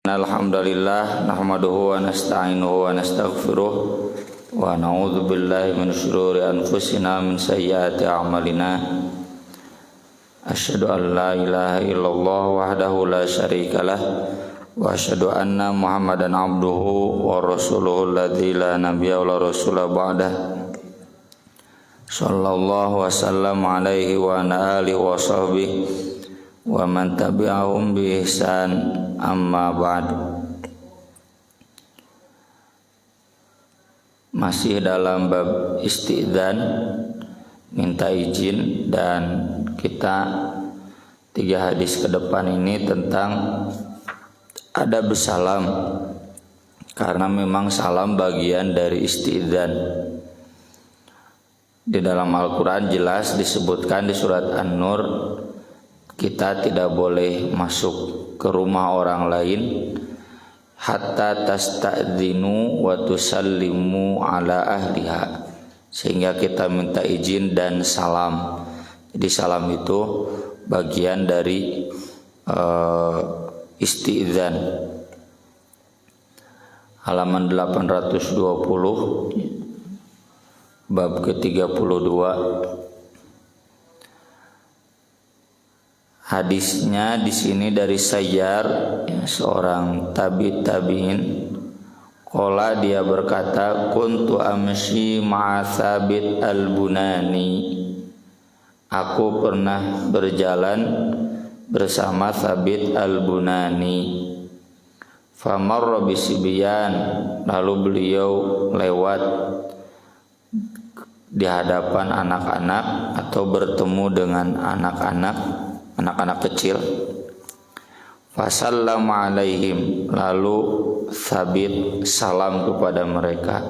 Alhamdulillah nahmaduhu wa nasta'inuhu wa nastaghfiruh wa na'udzu billahi min syururi anfusina min sayyiati a'malina. Asyhadu an la ilaha illallah wahdahu la syarikalah wa asyhadu anna Muhammadan abduhu wa rasuluhu alladzi la nabiyya wa la rasula ba'dah. Sallallahu wasallam alaihi wa ala alihi wa sahbihi wa man tabi'ahum bi ihsan, amma ba'd. Masih dalam bab istidzan, minta izin, dan kita 3 hadis ke depan ini tentang adab salam, karena memang salam bagian dari istidzan. Di dalam Al-Quran jelas disebutkan di surat An-Nur, kita tidak boleh masuk ke rumah orang lain hatta tasta'dzinu wa tusallimu ala ahliha, sehingga kita minta izin dan salam. Jadi salam itu bagian dari istidzan. Halaman 820 bab ke-32. Hadisnya di sini dari Sayyar, seorang tabi'in. Qala, dia berkata, kuntu amshi ma'a Thabit al-Bunani. Aku pernah berjalan bersama Thabit al-Bunani. Famarra bisibyan, lalu beliau lewat di hadapan anak-anak atau bertemu dengan anak-anak kecil. Fasallama alaihim, lalu Thabit salam kepada mereka.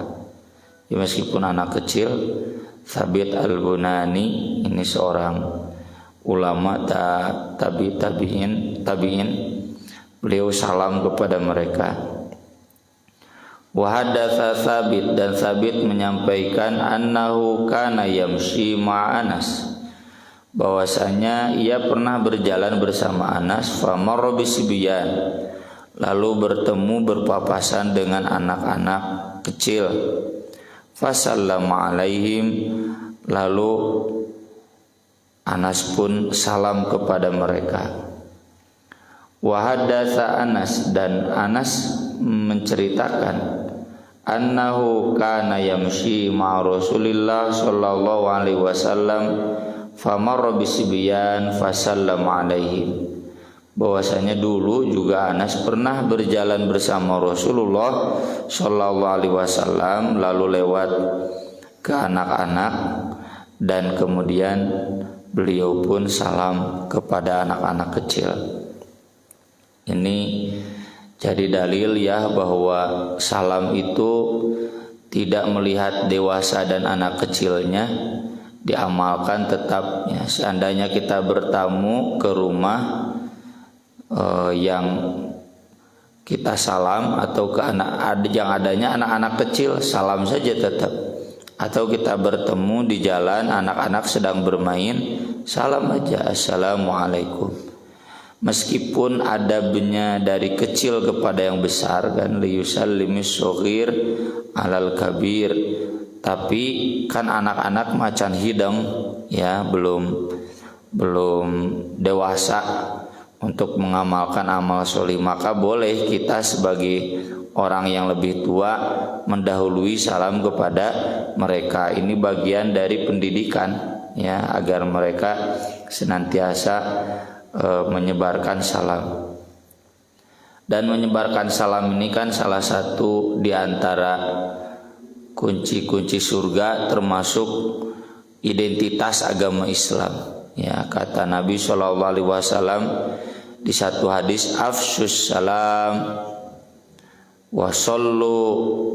Ya, meskipun anak kecil, Thabit al-Bunani ini seorang ulama tabi'in, beliau salam kepada mereka. Wa hadatsa Thabit, dan Thabit menyampaikan annahu kana yamshi ma'a Anas, bahwasanya ia pernah berjalan bersama Anas. Famarra bisibyan, lalu bertemu berpapasan dengan anak-anak kecil. Fasallama alaihim, lalu Anas pun salam kepada mereka. Wa hadatsa Anas, dan Anas menceritakan annahu kana yamshi ma'a Rasulillah sallallahu alaihi wasallam famarra bisibyan fasallama alaihim, bahwasanya dulu juga Anas pernah berjalan bersama Rasulullah sallallahu alaihi wasallam, lalu lewat ke anak-anak dan kemudian beliau pun salam kepada anak-anak kecil. Ini jadi dalil ya bahwa salam itu tidak melihat dewasa dan anak kecilnya, diamalkan tetap ya. Seandainya kita bertamu ke rumah yang kita salam, atau ke yang adanya anak-anak kecil, salam saja tetap. Atau kita bertemu di jalan, anak-anak sedang bermain, salam aja, assalamualaikum. Meskipun adabnya dari kecil kepada yang besar kan, liyusallimis shaghir alal kabir, tapi kan anak-anak macan hidang ya, belum dewasa untuk mengamalkan amal sholih, maka boleh kita sebagai orang yang lebih tua mendahului salam kepada mereka. Ini bagian dari pendidikan ya, agar mereka senantiasa menyebarkan salam. Dan menyebarkan salam ini kan salah satu di antara kunci-kunci surga, termasuk identitas agama Islam. Ya, kata Nabi SAW di satu hadis, afsyus salam wa sallu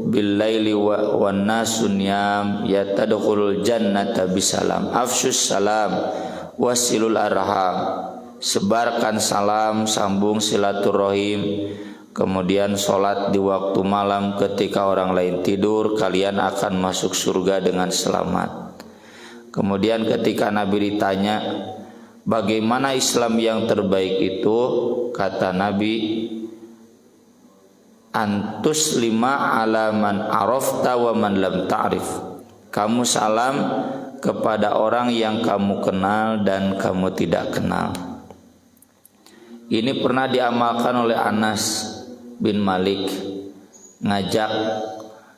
bil laili wan nasu niyam yatadkhulul jannata bisalam. Afsyus salam wasilul arham, sebarkan salam, sambung silaturahim, kemudian sholat di waktu malam ketika orang lain tidur, kalian akan masuk surga dengan selamat. Kemudian ketika Nabi ditanya, bagaimana Islam yang terbaik itu? Kata Nabi, antus lima ala man arafta wa man lam ta'rif. Kamu salam kepada orang yang kamu kenal dan kamu tidak kenal. Ini pernah diamalkan oleh Anas bin Malik, ngajak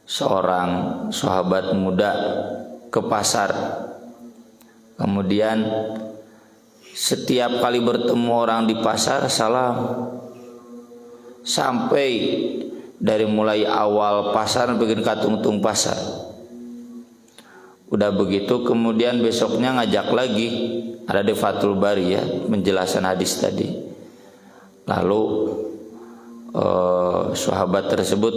seorang sahabat muda ke pasar. Kemudian setiap kali bertemu orang di pasar salam, sampai dari mulai awal pasar bikin katung-tung pasar. Udah begitu kemudian besoknya ngajak lagi, ada di Fathul Bari ya penjelasan hadis tadi. Lalu sahabat tersebut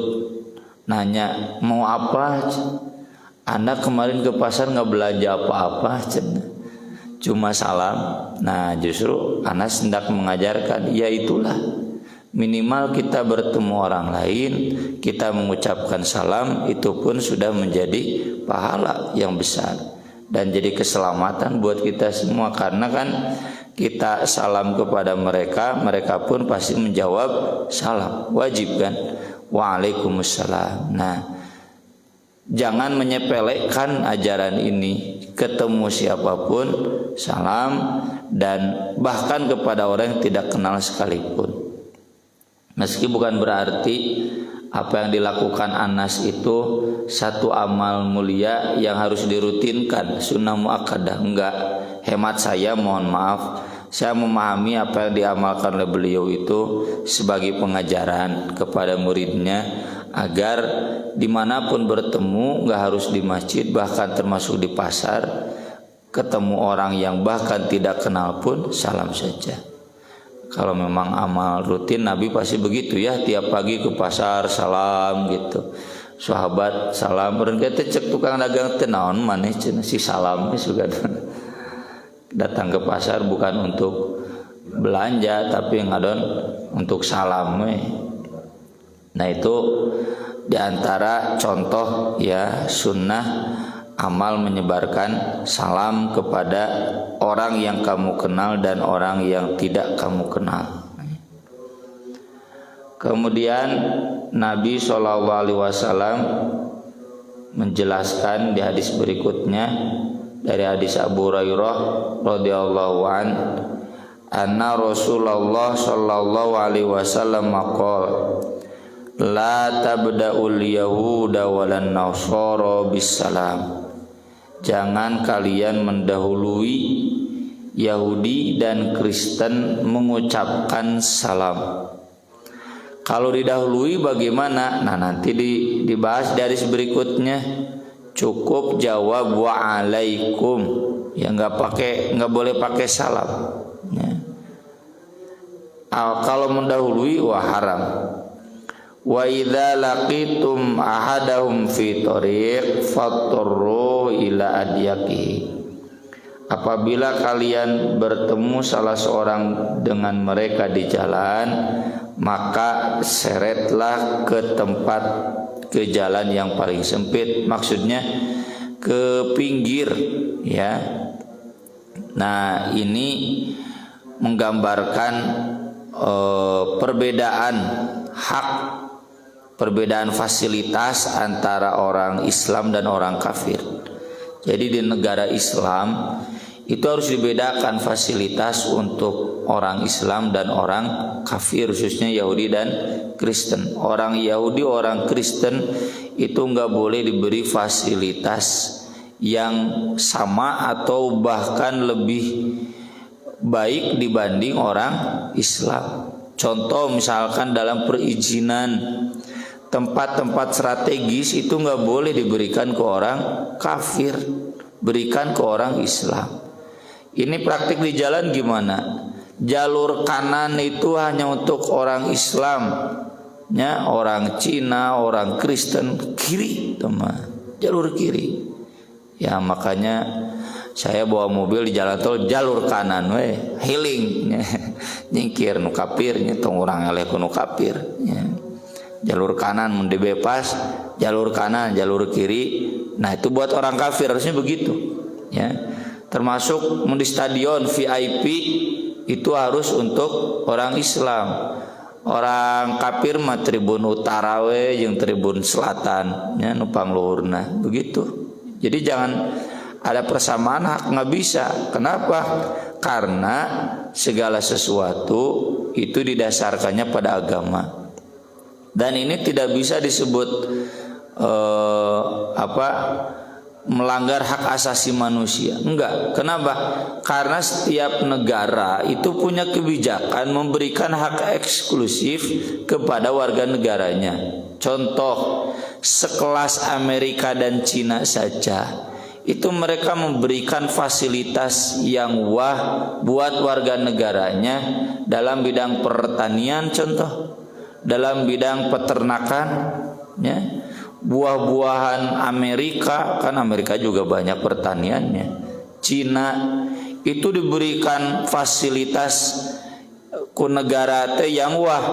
nanya, mau apa? Anda kemarin ke pasar nggak belanja apa-apa, cuma salam. Nah justru Anas hendak mengajarkan, ya itulah minimal kita bertemu orang lain, kita mengucapkan salam, itu pun sudah menjadi pahala yang besar dan jadi keselamatan buat kita semua. Karena kan kita salam kepada mereka, mereka pun pasti menjawab salam, wajib kan? Waalaikumsalam. Nah, jangan menyepelekan ajaran ini. Ketemu siapapun salam, dan bahkan kepada orang yang tidak kenal sekalipun. Meski bukan berarti apa yang dilakukan Anas itu satu amal mulia yang harus dirutinkan, sunnah muakkadah, enggak. Hemat saya, mohon maaf, saya memahami apa yang diamalkan oleh beliau itu sebagai pengajaran kepada muridnya, agar dimanapun bertemu, enggak harus di masjid, bahkan termasuk di pasar, ketemu orang yang bahkan tidak kenal pun salam saja. Kalau memang amal rutin Nabi pasti begitu ya, tiap pagi ke pasar salam gitu. Sahabat salam, berin kita cek tukang dagang tenaon maneh cenah si salam juga datang ke pasar bukan untuk belanja tapi ngadon untuk salam. Nah itu diantara contoh ya sunnah amal menyebarkan salam kepada orang yang kamu kenal dan orang yang tidak kamu kenal. Kemudian Nabi SAW menjelaskan di hadis berikutnya dari hadis Abu Hurairah radhiyallahu an, anna Rasulullah sallallahu alaihi wasallam maqala la tabda'ul yahuda walan nasara bisalam. Jangan kalian mendahului Yahudi dan Kristen mengucapkan salam. Kalau didahului bagaimana? Nah nanti dibahas dari berikutnya. Cukup jawab wa'alaikum. Ya nggak boleh pakai salam. Ya. Kalau mendahului wah haram. Wa idza laqitum ahadahum fi thariq fatturu ila adyaqi. Apabila kalian bertemu salah seorang dengan mereka di jalan, maka seretlah ke jalan yang paling sempit, maksudnya ke pinggir ya. Nah, ini menggambarkan perbedaan hak, perbedaan fasilitas antara orang Islam dan orang kafir. Jadi di negara Islam itu harus dibedakan fasilitas untuk orang Islam dan orang kafir, khususnya Yahudi dan Kristen. Orang Yahudi, orang Kristen itu nggak boleh diberi fasilitas yang sama atau bahkan lebih baik dibanding orang Islam. Contoh misalkan dalam perizinan, tempat-tempat strategis itu nggak boleh diberikan ke orang kafir, berikan ke orang Islam. Ini praktik di jalan gimana? Jalur kanan itu hanya untuk orang Islam, ya, orang Cina, orang Kristen, kiri, teman, jalur kiri. Ya makanya saya bawa mobil di jalan tol jalur kanan, healing, nyingkir nu kafir, tong urang eleh ku nu kafir. Ya. Jalur kanan mun dibebas, jalur kanan, jalur kiri. Nah itu buat orang kafir harusnya begitu, ya. Termasuk di stadion VIP itu harus untuk orang Islam. orang kafir mah tribun utara we jeung tribun selatan nya nu pangluhurna begitu. Jadi jangan ada persamaan hak, nggak bisa. Kenapa? Karena segala sesuatu itu didasarkannya pada agama. Dan ini tidak bisa disebut melanggar hak asasi manusia. Enggak. Kenapa? Karena setiap negara itu punya kebijakan memberikan hak eksklusif kepada warga negaranya. Contoh, sekelas Amerika dan Cina saja itu mereka memberikan fasilitas yang wah buat warga negaranya dalam bidang pertanian, contoh dalam bidang peternakan, ya. Buah-buahan Amerika, kan Amerika juga banyak pertaniannya. Cina itu diberikan fasilitas ku negara teh yang wah,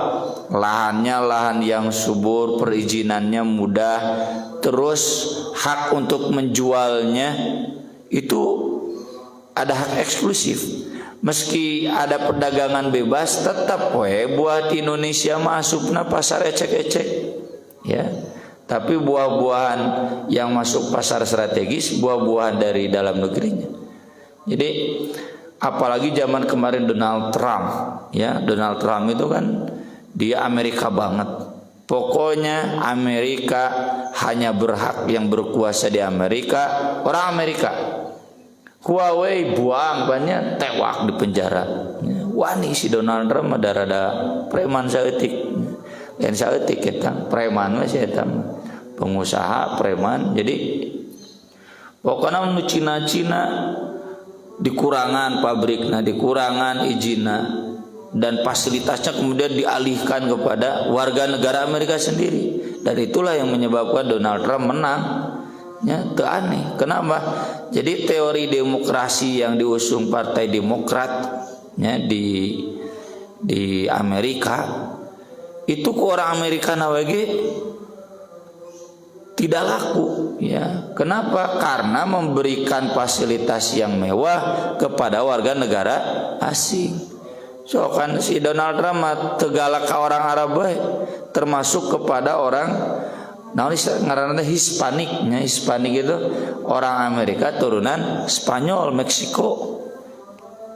lahannya lahan yang subur, perizinannya mudah, terus hak untuk menjualnya itu ada hak eksklusif. Meski ada perdagangan bebas, tetap buat Indonesia masukna pasar ecek-ecek, ya. Tapi buah-buahan yang masuk pasar strategis, buah-buahan dari dalam negerinya. Jadi apalagi zaman kemarin Donald Trump, ya, Donald Trump itu kan dia Amerika banget. Pokoknya Amerika hanya berhak, yang berkuasa di Amerika orang Amerika. Huawei buang banyak, tewak di penjara. Wani si Donald Trump ada rada preman saeutik. Lain saeutik eta, preman mah eta pengusaha preman. Jadi pokoknya nu Cina-Cina dikurangan pabriknya, dikurangan izinnya, dan fasilitasnya kemudian dialihkan kepada warga negara Amerika sendiri. Dan itulah yang menyebabkan Donald Trump menang. Ya, itu aneh. Kenapa? Jadi teori demokrasi yang diusung Partai Demokrat, ya, di Amerika itu ke orang Amerika nawage tidak laku, ya. Kenapa? Karena memberikan fasilitas yang mewah kepada warga negara asing. So kan si Donald Trump tegalak ke orang Arab, termasuk kepada orang ngaranna Hispaniknya. Hispanik itu orang Amerika turunan Spanyol, Meksiko.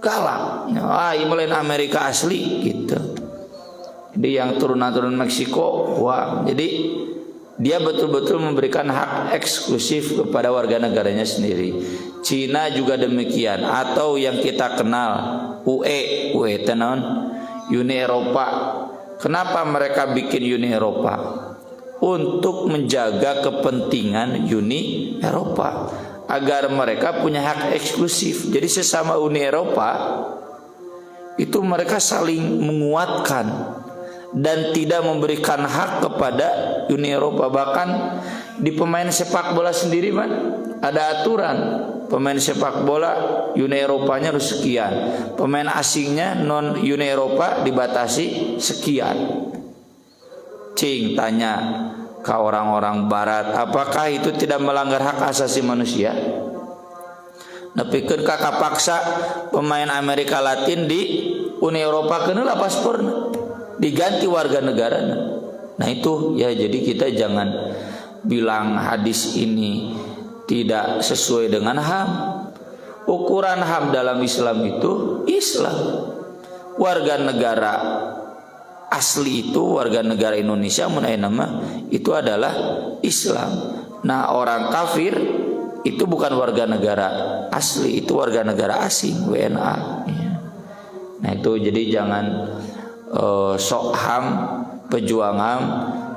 Galak. Lain Amerika asli gitu. Jadi yang turunan Meksiko, wah. Jadi dia betul-betul memberikan hak eksklusif kepada warga negaranya sendiri. Cina juga demikian, atau yang kita kenal UE itu naon? Uni Eropa. Kenapa mereka bikin Uni Eropa? Untuk menjaga kepentingan Uni Eropa, agar mereka punya hak eksklusif. Jadi sesama Uni Eropa itu mereka saling menguatkan dan tidak memberikan hak kepada Uni Eropa. Bahkan di pemain sepak bola sendiri man, ada aturan. Pemain sepak bola Uni Eropanya harus sekian, pemain asingnya non Uni Eropa dibatasi sekian. Cing tanya ke orang-orang barat, apakah itu tidak melanggar hak asasi manusia? Nepikeun kakak paksa pemain Amerika Latin di Uni Eropa keuneulah pasporna, diganti warga negara. Nah itu ya, jadi kita jangan bilang hadis ini tidak sesuai dengan HAM. Ukuran HAM dalam Islam itu Islam. Warga negara asli itu warga negara Indonesia nama itu adalah Islam. Nah orang kafir itu bukan warga negara asli, itu warga negara asing, WNA. Nah itu jadi jangan sok HAM, pejuang HAM.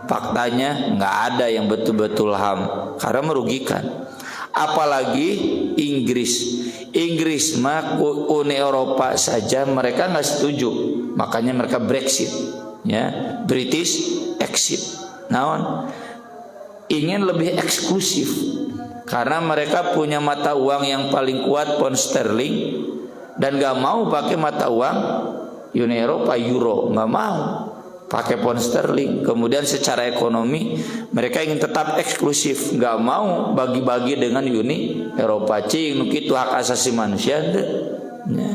Faktanya nggak ada yang betul-betul HAM, karena merugikan. Apalagi Inggris mah Uni Eropa saja mereka nggak setuju, makanya mereka Brexit, ya, British exit. Naon? Ingin lebih eksklusif karena mereka punya mata uang yang paling kuat, pound sterling, dan nggak mau pakai mata uang Uni Eropa, euro, nggak mau pakai pound sterling. Kemudian secara ekonomi mereka ingin tetap eksklusif, nggak mau bagi-bagi dengan Uni Eropa. Cing itu hak asasi manusia. Ya.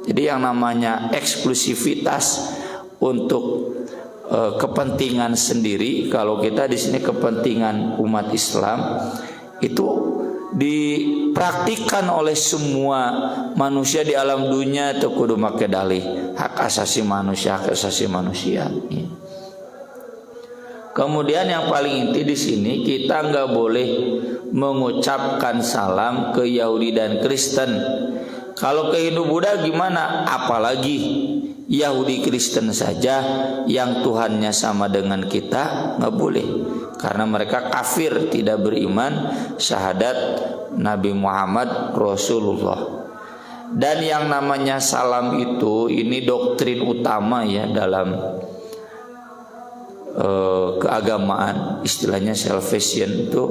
Jadi yang namanya eksklusivitas untuk kepentingan sendiri. Kalau kita di sini kepentingan umat Islam itu dipraktikkan oleh semua manusia di alam dunia itu kudu make dalih hak asasi manusia, hak asasi manusia. Kemudian yang paling inti di sini kita nggak boleh mengucapkan salam ke Yahudi dan Kristen. Kalau ke Hindu Buddha gimana? Apalagi Yahudi Kristen saja yang Tuhannya sama dengan kita nggak boleh, karena mereka kafir, tidak beriman syahadat Nabi Muhammad Rasulullah. Dan yang namanya salam itu ini doktrin utama ya dalam keagamaan, istilahnya salvation itu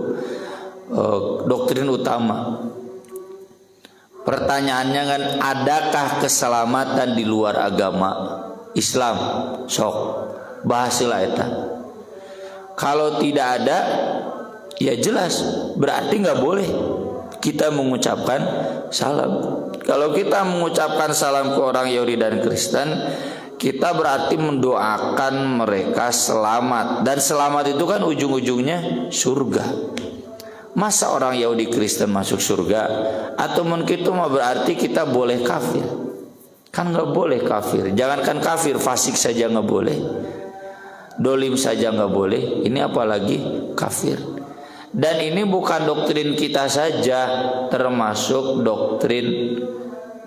doktrin utama. Pertanyaannya kan, adakah keselamatan di luar agama Islam? Sok bahasilah eta. Kalau tidak ada, ya jelas berarti nggak boleh kita mengucapkan salam. Kalau kita mengucapkan salam ke orang Yahudi dan Kristen, kita berarti mendoakan mereka selamat. Dan selamat itu kan ujung-ujungnya surga. Masa orang Yahudi Kristen masuk surga? Atau mungkin itu mah berarti kita boleh kafir? Kan nggak boleh kafir. Jangankan kafir, fasik saja nggak boleh, dolim saja nggak boleh, ini apalagi kafir. Dan ini bukan doktrin kita saja, termasuk doktrin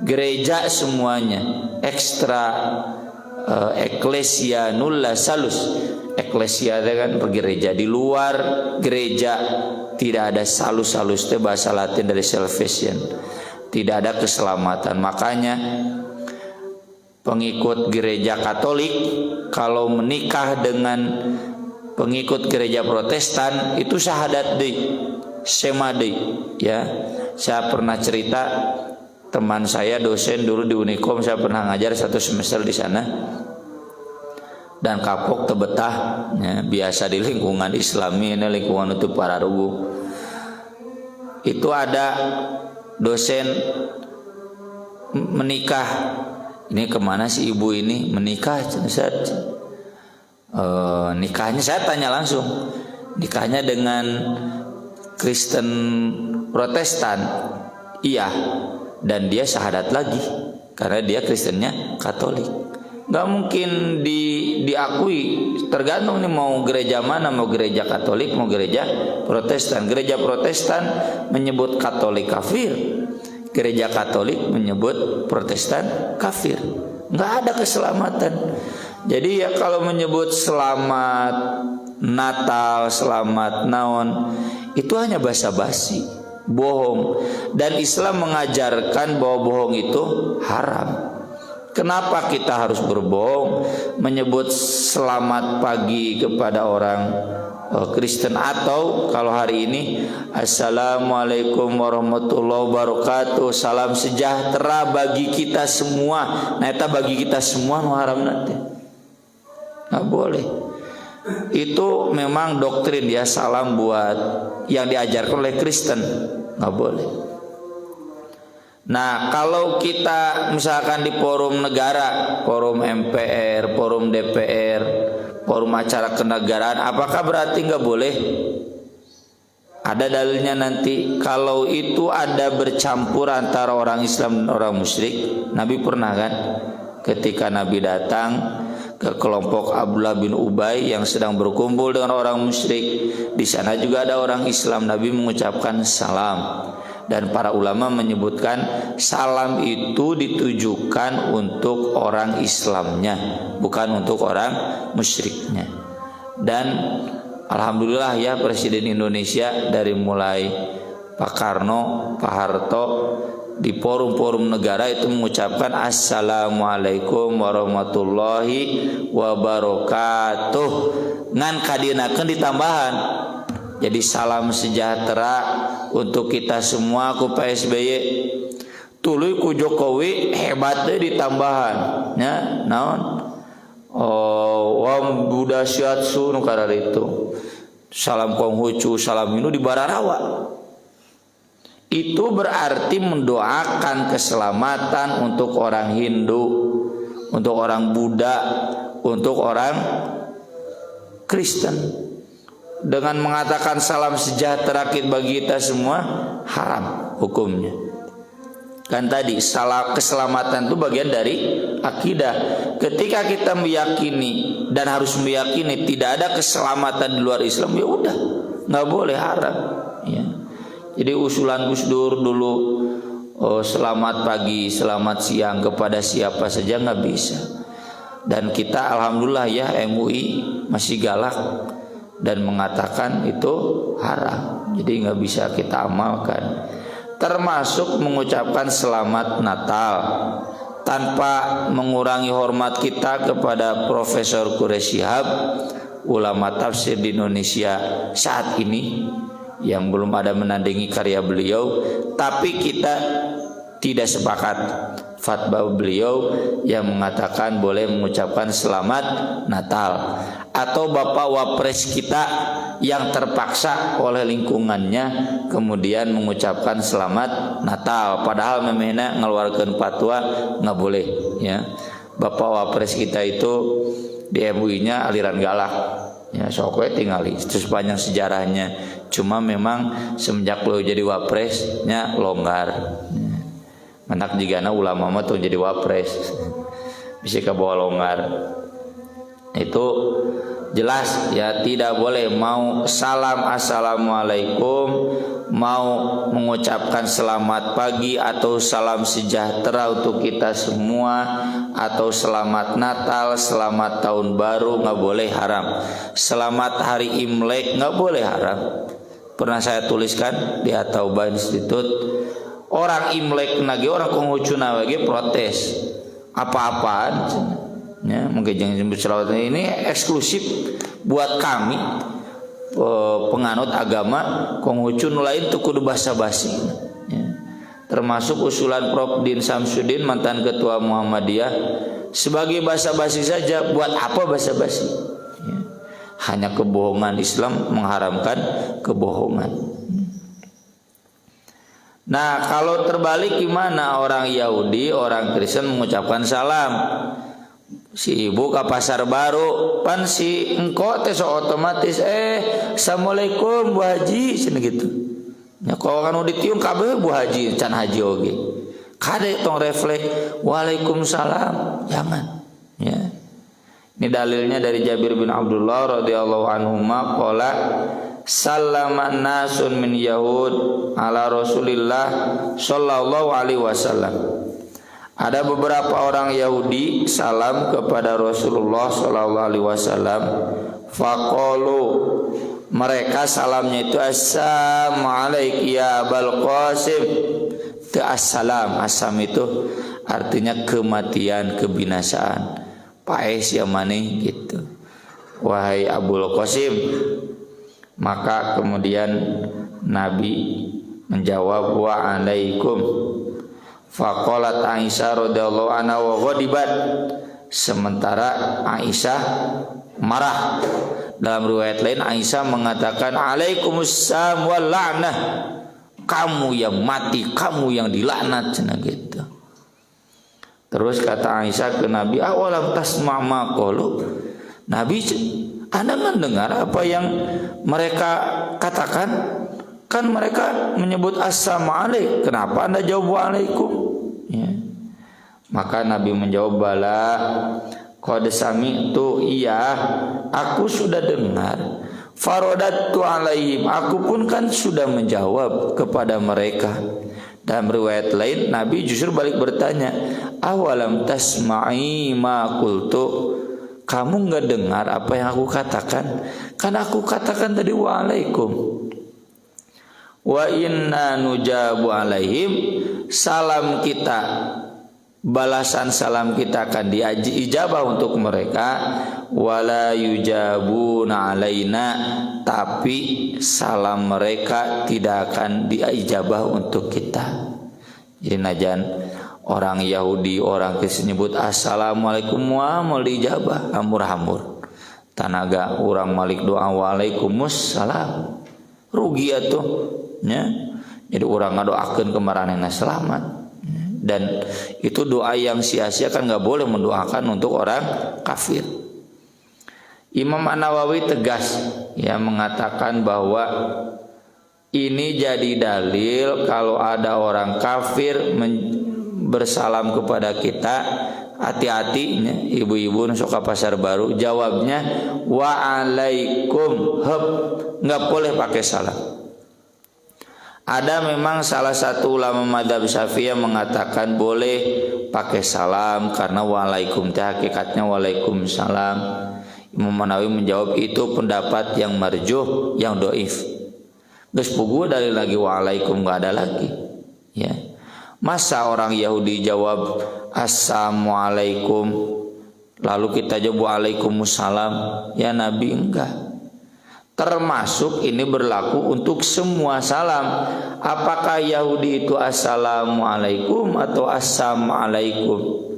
gereja semuanya. Ekstra eklesia nulla salus. Eklesia itu kan gereja, di luar gereja tidak ada salus itu bahasa Latin dari salvation, tidak ada keselamatan. Makanya pengikut gereja Katolik kalau menikah dengan pengikut gereja Protestan itu syahadat deui, sema deui ya. Saya pernah cerita, teman saya dosen dulu di Unikom, saya pernah ngajar 1 semester di sana. Dan kapok tebetah ya, biasa di lingkungan Islami, ini lingkungan itu para rugu. Itu ada dosen menikah. Ini kemana sih ibu ini menikah? Nikahnya saya tanya langsung, nikahnya dengan Kristen Protestan. Iya, dan dia syahadat lagi karena dia Kristennya Katolik. Gak mungkin diakui, tergantung nih mau gereja mana, mau gereja Katolik, mau gereja Protestan. Gereja Protestan menyebut Katolik kafir, gereja Katolik menyebut Protestan kafir. Gak ada keselamatan. Jadi ya kalau menyebut selamat Natal, selamat naon, itu hanya basa-basi, bohong. Dan Islam mengajarkan bahwa bohong itu haram. Kenapa kita harus berbohong, menyebut selamat pagi kepada orang Kristen, atau kalau hari ini Assalamualaikum warahmatullahi wabarakatuh, salam sejahtera bagi kita semua. Nah itu bagi kita semua nu haram nanti, nggak boleh. Itu memang doktrin ya, salam buat yang diajarkan oleh Kristen, nggak boleh. Nah kalau kita misalkan di forum negara, forum MPR, forum DPR, forum acara kenegaraan, apakah berarti nggak boleh? Ada dalilnya nanti. Kalau itu ada bercampur antara orang Islam dan orang musyrik, Nabi pernah kan ketika Nabi datang ke kelompok Abdullah bin Ubay yang sedang berkumpul dengan orang musyrik, di sana juga ada orang Islam, Nabi mengucapkan salam. Dan para ulama menyebutkan salam itu ditujukan untuk orang Islamnya, bukan untuk orang musyriknya. Dan alhamdulillah ya, Presiden Indonesia dari mulai Pak Karno, Pak Harto di forum-forum negara itu mengucapkan Assalamualaikum warahmatullahi wabarakatuh. Ngan kadienakeun ditambahan. Jadi salam sejahtera untuk kita semua ku PSBY. Tuluy ku Jokowi hebat deh ditambahan. Ya, naon? Wa budasyatsu nu karar itu. Salam Konghucu, salam Hindu di Bararawa. Itu berarti mendoakan keselamatan untuk orang Hindu, untuk orang Buddha, untuk orang Kristen dengan mengatakan salam sejahtera bagi kita semua, haram hukumnya. Kan tadi keselamatan itu bagian dari akidah. Ketika kita meyakini dan harus meyakini tidak ada keselamatan di luar Islam, ya udah, nggak boleh, haram. Ya. Jadi usulan Gus Dur dulu, selamat pagi, selamat siang kepada siapa saja nggak bisa. Dan kita alhamdulillah ya MUI masih galak dan mengatakan itu haram. Jadi nggak bisa kita amalkan. Termasuk mengucapkan selamat Natal tanpa mengurangi hormat kita kepada Profesor Quraish Shihab, ulama tafsir di Indonesia saat ini yang belum ada menandingi karya beliau, tapi kita tidak sepakat fatwa beliau yang mengatakan boleh mengucapkan selamat Natal. Atau Bapak Wapres kita yang terpaksa oleh lingkungannya kemudian mengucapkan selamat Natal, padahal memena ngeluarkan fatwa nggak boleh, ya. Bapak Wapres kita itu di MUI-nya aliran galak, ya, sokwe tinggali itu sepanjang sejarahnya. Cuma memang semenjak beliau jadi wapresnya longgar. Anak jigana ulama mah tuh jadi wapres bisa ke bawah longgar. Itu jelas ya, tidak boleh mau salam assalamualaikum, mau mengucapkan selamat pagi atau salam sejahtera untuk kita semua, atau selamat Natal, selamat tahun baru, nggak boleh, haram. Selamat hari Imlek nggak boleh, haram. Pernah saya tuliskan di At-Taubah Institute, orang Imlek nage orang Konghucuna lagi protes apa-apaan. Ya, mungkin jangan sebut selawat ini eksklusif buat kami penganut agama Konghucu lain tuh kudu basa-basi, ya. Termasuk usulan Prof. Din Samsudin, mantan ketua Muhammadiyah, sebagai basa-basi saja. Buat apa basa-basi, ya. Hanya kebohongan. Islam mengharamkan kebohongan. Nah, kalau terbalik gimana? Orang Yahudi, orang Kristen mengucapkan salam. Si ibu ke pasar baru, pan si engkau tes otomatis assalamualaikum Bu Haji, cina gitu. Ya kalau kan udah ditiung kabeh Bu Haji, can haji oge. Kade tong refleks waalaikumsalam, jangan. Ya. Ini dalilnya dari Jabir bin Abdullah radhiyallahu anhuma qala sallama nasun min yahud ala Rasulillah sallallahu alaihi wasallam. Ada beberapa orang Yahudi salam kepada Rasulullah sallallahu alaihi wasallam. Faqalu, mereka salamnya itu assalamualaikum ya Abul Qasim. Itu assalam, asam itu artinya kematian, kebinasaan. Paes ya mani gitu. Wahai Abul Qasim. Maka kemudian Nabi menjawab wa alaikum. Faqalat Aisyah radhiyallahu anha wa ghadibat. Sementara Aisyah marah. Dalam riwayat lain Aisyah mengatakan alaikumussalam wal la'nah. Kamu yang mati, kamu yang dilaknat, cenah gitu. Terus kata Aisyah ke Nabi, awalam tasma' ma qalu. Nabi, Anda mendengar apa yang mereka katakan? Kan mereka menyebut assalamualaikum. Kenapa Anda jawab waalaikum? Ya. Maka Nabi menjawab bala qad sami'tu, iya aku sudah dengar. Faradatu alaihim, aku pun kan sudah menjawab kepada mereka. Dalam riwayat lain Nabi justru balik bertanya, awalam tasma'i ma qultu. Kamu enggak dengar apa yang aku katakan? Kan aku katakan tadi waalaikum. Wa inna nujabu alaihim, salam kita, balasan salam kita akan diijabah untuk mereka. Wala yujabuna alaina, tapi salam mereka tidak akan diijabah untuk kita. Jadi najan orang Yahudi, orang Kristen nyebut assalamualaikum wa mau diijabah, hamur-hamur. Tanaga orang malik doa waalaikumsalam, rugi atuh. Ya. Jadi orang ngadoakeun kemaranehna selamat. Dan itu doa yang sia-sia, kan nggak boleh mendoakan untuk orang kafir. Imam An-Nawawi tegas ya mengatakan bahwa ini jadi dalil kalau ada orang kafir bersalam kepada kita, hati-hati ibu-ibu sok ke pasar baru, jawabnya waalaikum, nggak boleh pakai salam. Ada memang salah satu ulama mazhab Syafi'i yang mengatakan boleh pakai salam karena waalaikum teh hakikatnya waalaikumsalam. Imam Nawawi menjawab itu pendapat yang marjuh, yang doif. Geus puguh dari lagi waalaikum nggak ada lagi. Ya, masa orang Yahudi jawab assalamualaikum lalu kita jawab waalaikumsalam? Ya Nabi enggak. Termasuk ini berlaku untuk semua salam. Apakah Yahudi itu assalamualaikum atau assalamualaikum?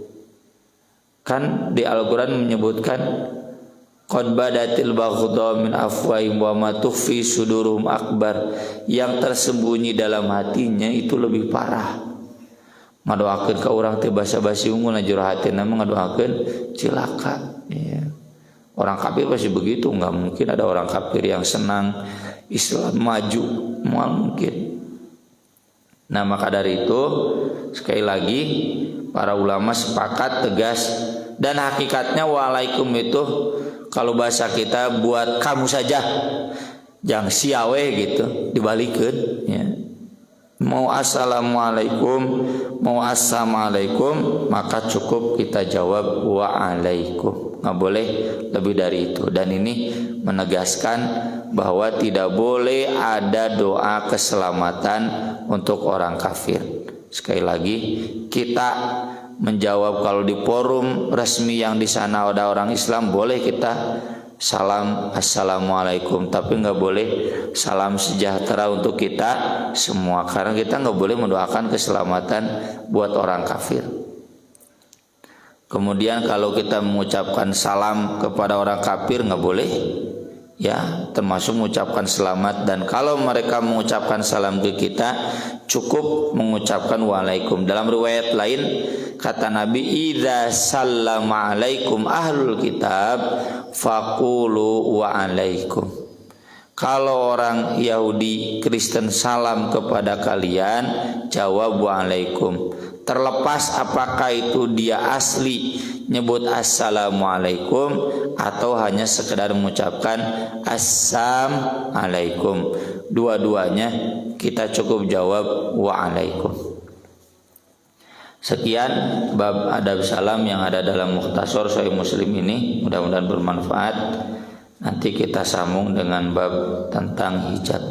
Kan di Al-Quran menyebutkan qad badatil baghdha min afwahihim wa ma tukhfi sudurum akbar. Yang tersembunyi dalam hatinya itu lebih parah. Ngadoakeun ka urang teh basa-basi unggul najur hatina mah ngadoakeun cilaka. Ya. Orang kafir pasti begitu, nggak mungkin ada orang kafir yang senang Islam maju, mual mungkin. Nah maka dari itu sekali lagi para ulama sepakat tegas dan hakikatnya waalaikum itu kalau bahasa kita buat kamu saja, jangan siawe gitu, dibalikkan. Ya. Mau assalamualaikum, mau assalamualaikum, maka cukup kita jawab waalaikum. Nggak boleh lebih dari itu. Dan ini menegaskan bahwa tidak boleh ada doa keselamatan untuk orang kafir. Sekali lagi kita menjawab kalau di forum resmi yang di sana ada orang Islam boleh kita salam assalamualaikum, tapi nggak boleh salam sejahtera untuk kita semua karena kita nggak boleh mendoakan keselamatan buat orang kafir. Kemudian kalau kita mengucapkan salam kepada orang kafir nggak boleh, ya termasuk mengucapkan selamat. Dan kalau mereka mengucapkan salam ke kita cukup mengucapkan waalaikum. Dalam riwayat lain kata Nabi, idza sallama alaikum ahlul kitab faqulu waalaikum. Kalau orang Yahudi Kristen salam kepada kalian jawab waalaikum. Terlepas apakah itu dia asli nyebut assalamualaikum atau hanya sekedar mengucapkan assalamualaikum, dua-duanya kita cukup jawab waalaikum. Sekian bab adab salam yang ada dalam Mukhtasar Sahih Muslim ini, mudah-mudahan bermanfaat. Nanti kita sambung dengan bab tentang hijab.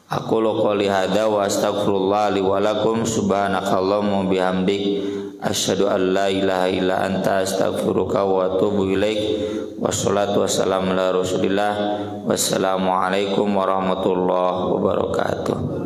Aku qouli hadza wa astaghfirullah li wa lakum subhanakallahumma bihamdik asyhadu an la ilaha illa anta astaghfiruka wa atubu ilaik. Wassalatu wassalamu ala Rasulillah. Wassalamu alaikum warahmatullahi wabarakatuh.